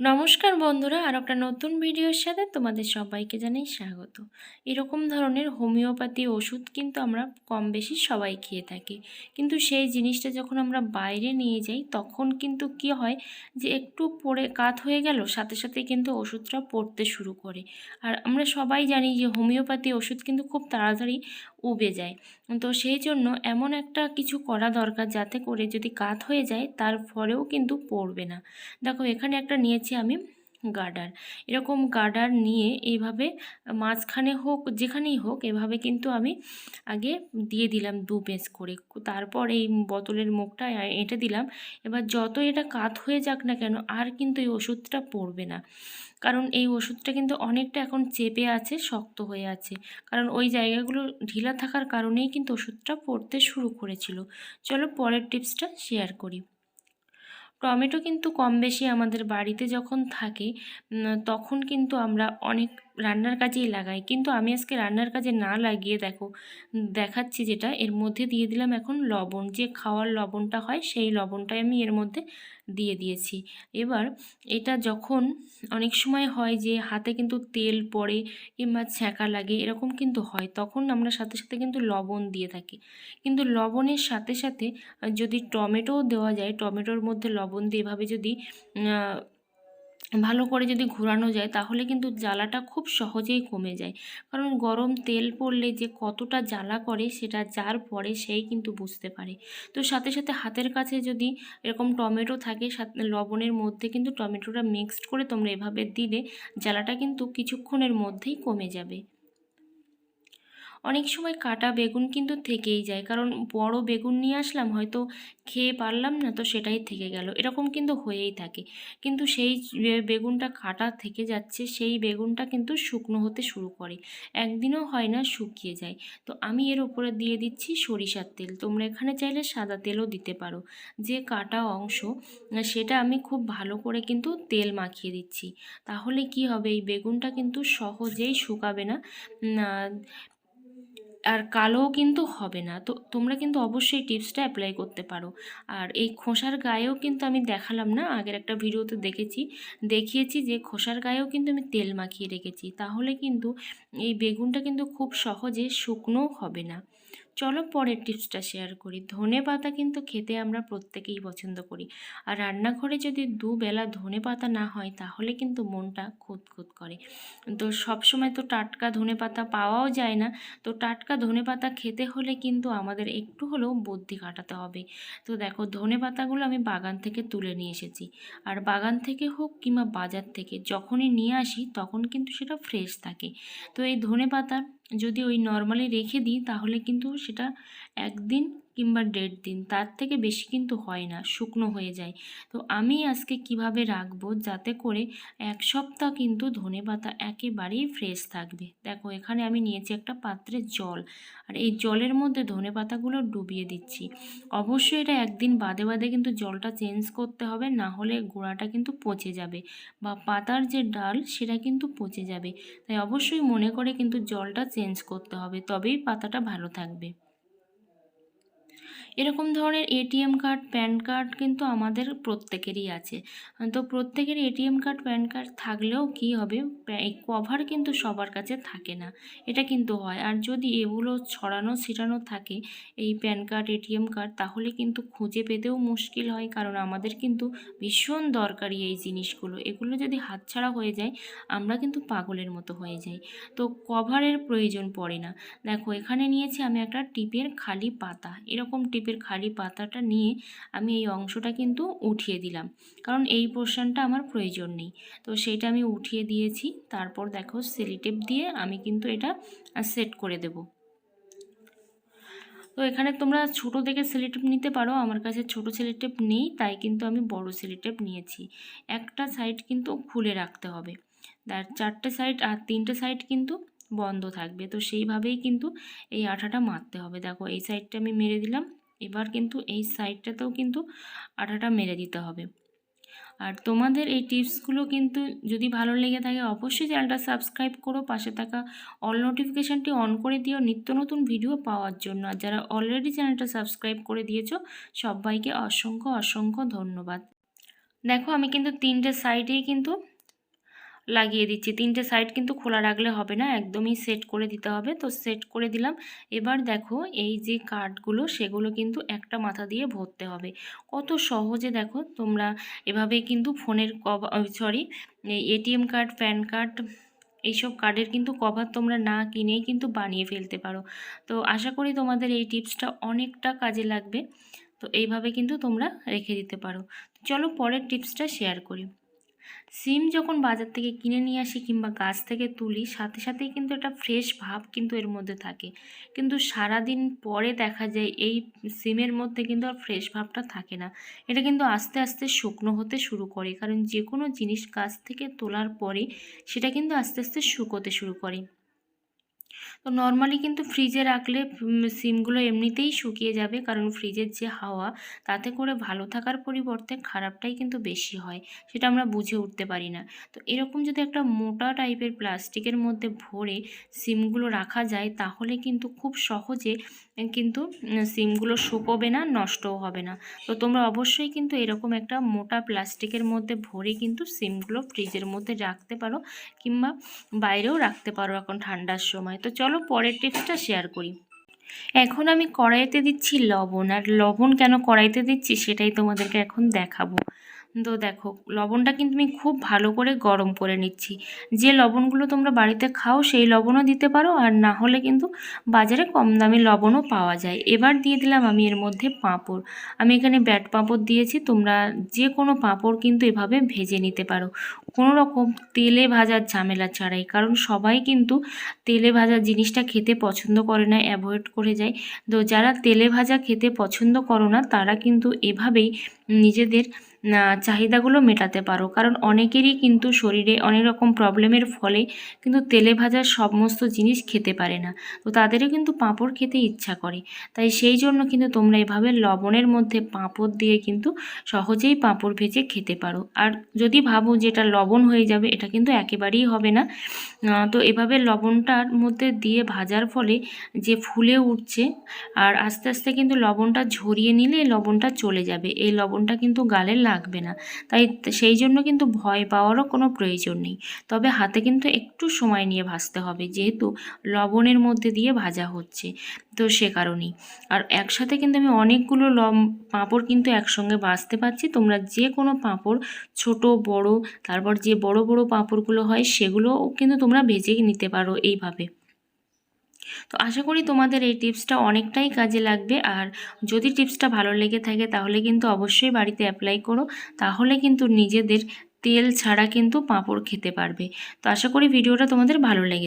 নমস্কার বন্ধুরা, আর একটা নতুন ভিডিওর সাথে তোমাদের সবাইকে জানাই স্বাগত। এরকম ধরনের হোমিওপ্যাথি ওষুধ কিন্তু আমরা কম বেশি সবাই খেয়ে থাকি, কিন্তু সেই জিনিসটা যখন আমরা বাইরে নিয়ে যাই তখন কিন্তু কি হয় যে একটু পড়ে কাত হয়ে গেল, সাথে সাথে কিন্তু ওষুধটা পড়তে শুরু করে। আর আমরা সবাই জানি যে হোমিওপ্যাথি ওষুধ কিন্তু খুব তাড়াতাড়ি উবে যায়। তো সেই জন্য এমন একটা কিছু করা দরকার যাতে করে যদি কাত হয়ে যায় তারপরেও কিন্তু পড়বে না। দেখো এখানে একটা নিয়েছি আমি গার্ডার। এরকম গার্ডার নিয়ে এইভাবে মাঝখানে হোক যেখানেই হোক এভাবে কিন্তু আমি আগে দিয়ে দিলাম 2 পেজ করে। তারপর এই বোতলের মুখটা এঁটে দিলাম। এবার যত এটা কাত হয়ে যাক না কেন আর কিন্তু এই ওষুধটা পড়বে না, কারণ এই ওষুধটা কিন্তু অনেকটা এখন চেপে আছে, শক্ত হয়ে আছে, কারণ ওই জায়গাগুলো ঢিলা থাকার কারণেই কিন্তু ওষুধটা পড়তে শুরু করেছিল। চলো পরের টিপসটা শেয়ার করি। টমেটো কিন্তু কম বেশি আমাদের বাড়িতে যখন থাকে তখন কিন্তু আমরা অনেক রান্নার কাজেই লাগাই, কিন্তু আমি আজকে রান্নার কাজে না লাগিয়ে দেখাচ্ছি যেটা, এর মধ্যে দিয়ে দিলাম এখন লবণ, যে খাওয়ার লবণটা হয় সেই লবণটাই আমি এর মধ্যে দিয়ে দিয়েছি। এবার এটা যখন অনেক সময় হয় যে হাতে কিন্তু তেল পড়ে কিংবা ছ্যাঁকা লাগে, এরকম কিন্তু হয়, তখন আমরা সাথে সাথে কিন্তু লবণ দিয়ে থাকি। কিন্তু লবণের সাথে সাথে যদি টমেটোও দেওয়া যায়, টমেটোর মধ্যে লবণ দিয়ে এভাবে যদি ভালো করে যদি ঘোরানো যায় তাহলে কিন্তু জ্বালাটা খুব সহজেই কমে যায়। কারণ গরম তেল পড়লে যে কতটা জ্বালা করে সেটা যার পরে সেই কিন্তু বুঝতে পারে। তো সাথে সাথে হাতের কাছে যদি এরকম টমেটো থাকে, সাথে লবণের মধ্যে কিন্তু টমেটোটা মিক্সড করে তোমরা এভাবে দিলে জ্বালাটা কিন্তু কিছুক্ষণের মধ্যেই কমে যাবে। অনেক সময় কাটা বেগুন কিন্তু থেকেই যায়, কারণ বড় বেগুন নিয়ে আসলাম, হয়তো খেয়ে পারলাম না, তো সেটাই থেকে গেল, এরকম কিন্তু হয়েই থাকে। কিন্তু সেই বেগুনটা কাটা থেকে যাচ্ছে, সেই বেগুনটা কিন্তু শুকনো হতে শুরু করে, একদিনও হয় না শুকিয়ে যায়। তো আমি এর উপরে দিয়ে দিচ্ছি সরিষার তেল, তোমরা এখানে চাইলে সাদা তেলও দিতে পারো। যে কাটা অংশ সেটা আমি খুব ভালো করে কিন্তু তেল মাখিয়ে দিচ্ছি, তাহলে কি হবে, এই বেগুনটা কিন্তু সহজেই শুকাবে না, আর কালোও কিন্তু হবে না। তো তোমরা কিন্তু অবশ্যই টিপসটা অ্যাপ্লাই করতে পারো। আর এই খোসার গায়েও কিন্তু আমি দেখালাম না, আগের একটা ভিডিওতে দেখিয়েছি যে খোসার গায়েও কিন্তু আমি তেল মাখিয়ে রেখেছি, তাহলে কিন্তু এই বেগুনটা কিন্তু খুব সহজে শুকনোও হবে না। চলো পরের টিপসটা শেয়ার করি। ধনে পাতা কিন্তু খেতে আমরা প্রত্যেকেই পছন্দ করি, আর রান্নাঘরে যদি দুবেলা ধনে পাতা না হয় তাহলে কিন্তু মনটা খুঁতখুত করে। তো সবসময় তো টাটকা ধনে পাতা পাওয়াও যায় না, তো টাটকা ধনেপাতা খেতে হলে কিন্তু আমাদের একটু হলেও বুদ্ধি খাটাতে হবে। তো দেখো ধনে পাতাগুলো আমি বাগান থেকে তুলে নিয়ে এসেছি, আর বাগান থেকে হোক কিংবা বাজার থেকে যখনই নিয়ে আসি তখন কিন্তু সেটা ফ্রেশ থাকে। তো এই ধনে পাতা যদি ওই নর্মালি রেখে দিই তাহলে কিন্তু সেটা 1 দিন কিংবা 1.5 দিন, তার থেকে বেশি কিন্তু হয় না, শুকনো হয়ে যায়। তো আমি আজকে কিভাবে রাখবো যাতে করে 1 সপ্তাহ কিন্তু ধনেপাতা একেবারেই ফ্রেশ থাকবে। দেখো এখানে আমি নিয়েছি একটা পাত্রে জল, আর এই জলের মধ্যে ধনেপাতাগুলো ডুবিয়ে দিচ্ছি। অবশ্যই এটা 1 দিন বাদে বাদে কিন্তু জলটা চেঞ্জ করতে হবে, না হলে গোড়াটা কিন্তু পচে যাবে বা পাতার যে ডাল সেটা কিন্তু পচে যাবে। তাই অবশ্যই মনে করে কিন্তু জলটা চেঞ্জ করতে হবে, তবেই পাতাটা ভালো থাকবে। এরকম ধরনের এটিএম কার্ড, প্যান কার্ড কিন্তু আমাদের প্রত্যেকেরই আছে। তো প্রত্যেকের এটিএম কার্ড, প্যান কার্ড থাকলেও কি হবে, এই কভার কিন্তু সবার কাছে থাকে না, এটা কিন্তু হয়। আর যদি এগুলো ছড়ানো ছিটানো থাকে এই প্যান কার্ড, এটিএম কার্ড, তাহলে কিন্তু খুঁজে পেতেও মুশকিল হয়, কারণ আমাদের কিন্তু ভীষণ দরকারি এই জিনিসগুলো। এগুলো যদি হাতছাড়া হয়ে যায় আমরা কিন্তু পাগলের মতো হয়ে যাই। তো কভারের প্রয়োজন পড়ে না। দেখো এখানে নিয়েছি আমি একটা টিপের খালি পাতা, এরকম টিপের খালি পাতাটা নিয়ে আমি এই অংশটা কিন্তু উঠিয়ে দিলাম, কারণ এই পোর্শনটা আমার প্রয়োজন নেই। তো সেইটা আমি উঠিয়ে দিয়েছি। তারপর দেখো সেলিটেপ দিয়ে আমি কিন্তু এটা সেট করে দেব। তো এখানে তোমরা ছোট দেখে সেলিটেপ নিতে পারো, আমার কাছে ছোট সেলিটেপ নেই, তাই কিন্তু আমি বড় সেলিটেপ নিয়েছি। একটা সাইড কিন্তু খুলে রাখতে হবে, তার 4টে সাইড, আর 3টে সাইড কিন্তু বন্ধ থাকবে। তো সেইভাবেই কিন্তু এই আঠাটা মারতে হবে। দেখো এই সাইডটা আমি মেরে দিলাম, এবার কিন্তু এই সাইডটাতেও কিন্তু আঠাটা মেরে দিতে হবে। আর তোমাদের এই টিপসগুলো কিন্তু যদি ভালো লেগে থাকে অবশ্যই চ্যানেলটা সাবস্ক্রাইব করো, পাশে থাকা অল নোটিফিকেশানটি অন করে দিও নিত্য নতুন ভিডিও পাওয়ার জন্য। আর যারা অলরেডি চ্যানেলটা সাবস্ক্রাইব করে দিয়েছো সবাইকে অসংখ্য অসংখ্য ধন্যবাদ। দেখো আমি কিন্তু 3টে সাইডেই কিন্তু লাগিয়ে দিচ্ছি। 3টে সাইড কিন্তু খোলা রাখলে হবে না, একদমই সেট করে দিতে হবে। তো সেট করে দিলাম। এবার দেখো এই যে কার্ডগুলো সেগুলো কিন্তু একটা মাথা দিয়ে ভরতে হবে। কত সহজে দেখো তোমরা এভাবে কিন্তু ফোনের sorry ATM card, pan card, এইসব কার্ডের কিন্তু কভার তোমরা না কিনেই কিন্তু বানিয়ে ফেলতে পারো। তো আশা করি তোমাদের এই টিপসটা অনেকটা কাজে লাগবে। তো এইভাবে কিন্তু তোমরা রেখে দিতে পারো। চলো পরের টিপসটা শেয়ার করি। সিম যখন বাজার থেকে কিনে নিয়ে আসি কিংবা গাছ থেকে তুলি, সাথে সাথেই কিন্তু একটা ফ্রেশ ভাব কিন্তু এর মধ্যে থাকে, কিন্তু সারাদিন পরে দেখা যায় এই সিমের মধ্যে কিন্তু আর ফ্রেশ ভাবটা থাকে না। এটা কিন্তু আস্তে আস্তে শুকনো হতে শুরু করে, কারণ যে কোনো জিনিস গাছ থেকে তোলার পরে সেটা কিন্তু আস্তে আস্তে শুকোতে শুরু করে। তো নর্মালি কিন্তু ফ্রিজে রাখলে সিমগুলো এমনিতেই শুকিয়ে যাবে, কারণ ফ্রিজের যে হাওয়া তাতে করে ভালো থাকার পরিবর্তে খারাপটাই কিন্তু বেশি হয়, সেটা আমরা বুঝে উঠতে পারি না। তো এরকম যদি একটা মোটা টাইপের প্লাস্টিকের মধ্যে ভরে সিমগুলো রাখা যায়, তাহলে কিন্তু খুব সহজে কিন্তু সিমগুলো শুকোবে না, নষ্টও হবে না। তো তোমরা অবশ্যই কিন্তু এরকম একটা মোটা প্লাস্টিকের মধ্যে ভরে কিন্তু সিমগুলো ফ্রিজের মধ্যে রাখতে পারো, কিংবা বাইরেও রাখতে পারো এখন ঠান্ডার সময়। তো চলো পরের টিপসটা শেয়ার করি। এখন আমি কড়াইতে দিচ্ছি লবণ, আর লবণ কেন কড়াইতে দিচ্ছি সেটাই তোমাদেরকে এখন দেখাবো। তো দেখো লবণটা কিন্তু আমি খুব ভালো করে গরম করে নিচ্ছি। যে লবণগুলো তোমরা বাড়িতে খাও সেই লবণও দিতে পারো, আর না হলে কিন্তু বাজারে কম দামি লবণও পাওয়া যায়। এবার দিয়ে দিলাম আমি এর মধ্যে পাঁপড়। আমি এখানে ব্যাট পাঁপড় দিয়েছি, তোমরা যে কোনো পাঁপড় কিন্তু এভাবে ভেজে নিতে পারো, কোনো রকম তেলে ভাজার ঝামেলা ছাড়াই। কারণ সবাই কিন্তু তেলে ভাজা জিনিসটা খেতে পছন্দ করে না, অ্যাভয়েড করে যায়। তো যারা তেলে ভাজা খেতে পছন্দ করো না তারা কিন্তু এভাবেই নিজেদের চাহিদাগুলো মেটাতে পারো, কারণ অনেকেরই কিন্তু শরীরে অনেক রকম প্রবলেমের ফলে কিন্তু তেলে ভাজা সমস্ত জিনিস খেতে পারে না। তো তাদেরও কিন্তু পাঁপড় খেতে ইচ্ছা করে, তাই সেই জন্য কিন্তু তোমরা এভাবে লবণের মধ্যে পাঁপড় দিয়ে কিন্তু সহজেই পাঁপড় ভেজে খেতে পারো। আর যদি ভাবো যে এটা লবণ হয়ে যাবে, এটা কিন্তু একেবারেই হবে না। তো এভাবে লবণটার মধ্যে দিয়ে ভাজার ফলে যে ফুলে উঠছে, আর আস্তে আস্তে কিন্তু লবণটা ঝরিয়ে নিলে লবণটা চলে যাবে, এই লবণটা কিন্তু গালে লাগবে না। তাই সেই জন্য কিন্তু ভয় পাওয়ারও কোনো প্রয়োজন নেই। তবে হাতে কিন্তু একটু সময় নিয়ে ভাজতে হবে, যেহেতু লবণের মধ্যে দিয়ে ভাজা হচ্ছে, তো সে কারণেই। আর একসাথে কিন্তু আমি অনেকগুলো পাঁপড় কিন্তু একসঙ্গে ভাজতে পারছি। তোমরা যে কোনো পাঁপড়, ছোট বড়, তারপর যে বড় বড় পাঁপড়গুলো হয় সেগুলোও কিন্তু তোমরা ভেজে নিতে পারো এইভাবে। তো আশা করি তোমাদের এই টিপসটা অনেকটাই কাজে লাগবে। আর যদি টিপসটা ভালো লেগে থাকে তাহলে কিন্তু অবশ্যই বাড়িতে অ্যাপ্লাই করো, তাহলে কিন্তু নিজেদের তেল ছাড়া কিন্তু পাঁপড় খেতে পারবে। তো আশা করি ভিডিওটা তোমাদের ভালো লেগে